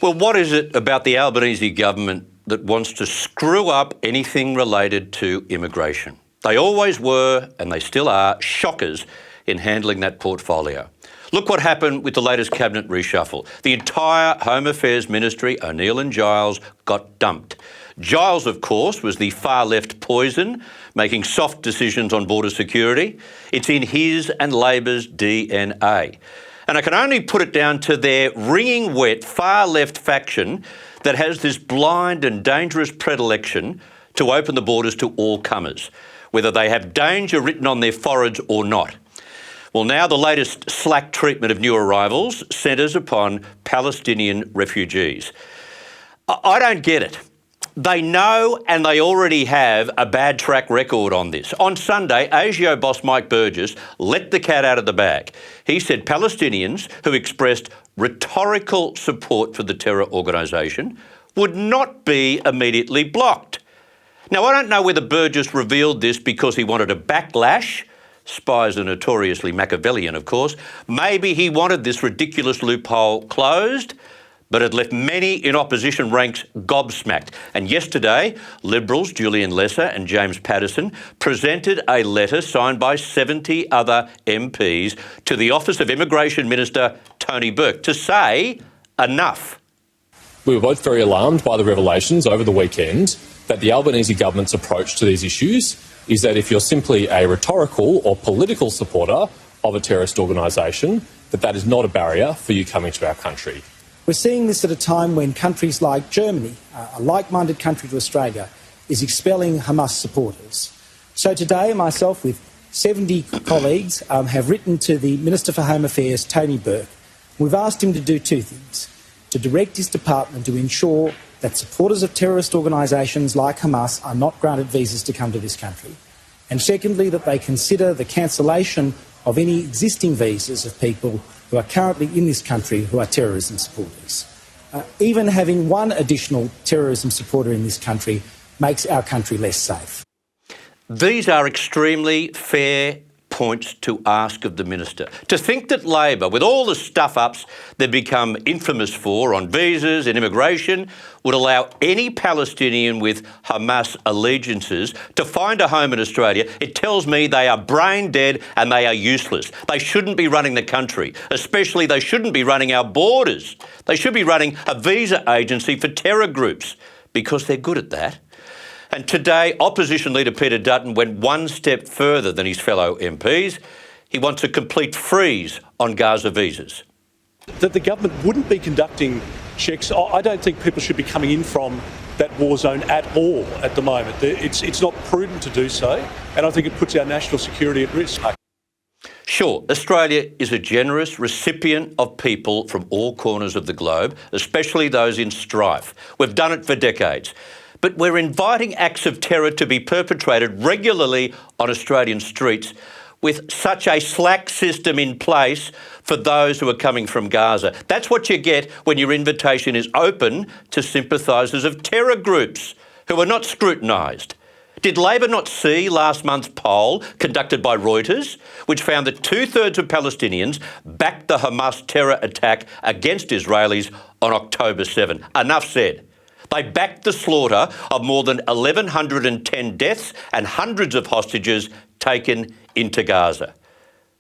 Well, what is it about the Albanese government that wants to screw up anything related to immigration? They always were, and they still are, shockers in handling that portfolio. Look what happened with the latest cabinet reshuffle. The entire Home Affairs Ministry, O'Neill and Giles, got dumped. Giles, of course, was the far-left poison, making soft decisions on border security. It's in his and Labor's DNA. And I can only put it down to their wringing wet far-left faction that has this blind and dangerous predilection to open the borders to all comers, whether they have danger written on their foreheads or not. Well, now the latest slack treatment of new arrivals centres upon Palestinian refugees. I don't get it. They know and they already have a bad track record on this. On Sunday, ASIO boss Mike Burgess let the cat out of the bag. He said Palestinians who expressed rhetorical support for the terror organisation would not be immediately blocked. Now, I don't know whether Burgess revealed this because he wanted a backlash. Spies are notoriously Machiavellian, of course. Maybe he wanted this ridiculous loophole closed, but it left many in opposition ranks gobsmacked. And yesterday, Liberals Julian Lesser and James Paterson presented a letter signed by 70 other MPs to the Office of Immigration Minister Tony Burke to say enough. We were both very alarmed by the revelations over the weekend that the Albanese government's approach to these issues is that if you're simply a rhetorical or political supporter of a terrorist organisation, that is not a barrier for you coming to our country. We're seeing this at a time when countries like Germany, a like-minded country to Australia, is expelling Hamas supporters. So today, myself with 70 colleagues have written to the Minister for Home Affairs, Tony Burke. We've asked him to do two things: to direct his department to ensure that supporters of terrorist organisations like Hamas are not granted visas to come to this country, and secondly, that they consider the cancellation of any existing visas of people who are currently in this country who are terrorism supporters. Even having one additional terrorism supporter in this country makes our country less safe. These are extremely fair points to ask of the minister. To think that Labor, with all the stuff-ups they've become infamous for on visas and immigration, would allow any Palestinian with Hamas allegiances to find a home in Australia, it tells me they are brain dead and they are useless. They shouldn't be running the country. Especially they shouldn't be running our borders. They should be running a visa agency for terror groups because they're good at that. And today, Opposition Leader Peter Dutton went one step further than his fellow MPs. He wants a complete freeze on Gaza visas. That the government wouldn't be conducting checks. I don't think people should be coming in from that war zone at all at the moment. It's not prudent to do so, and I think it puts our national security at risk. Sure, Australia is a generous recipient of people from all corners of the globe, especially those in strife. We've done it for decades. But we're inviting acts of terror to be perpetrated regularly on Australian streets with such a slack system in place for those who are coming from Gaza. That's what you get when your invitation is open to sympathisers of terror groups who are not scrutinised. Did Labor not see last month's poll conducted by Reuters, which found that 2/3 of Palestinians backed the Hamas terror attack against Israelis on October 7? Enough said. They backed the slaughter of more than 1,110 deaths and hundreds of hostages taken into Gaza.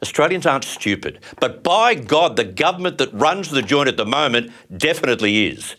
Australians aren't stupid, but by God, the government that runs the joint at the moment definitely is.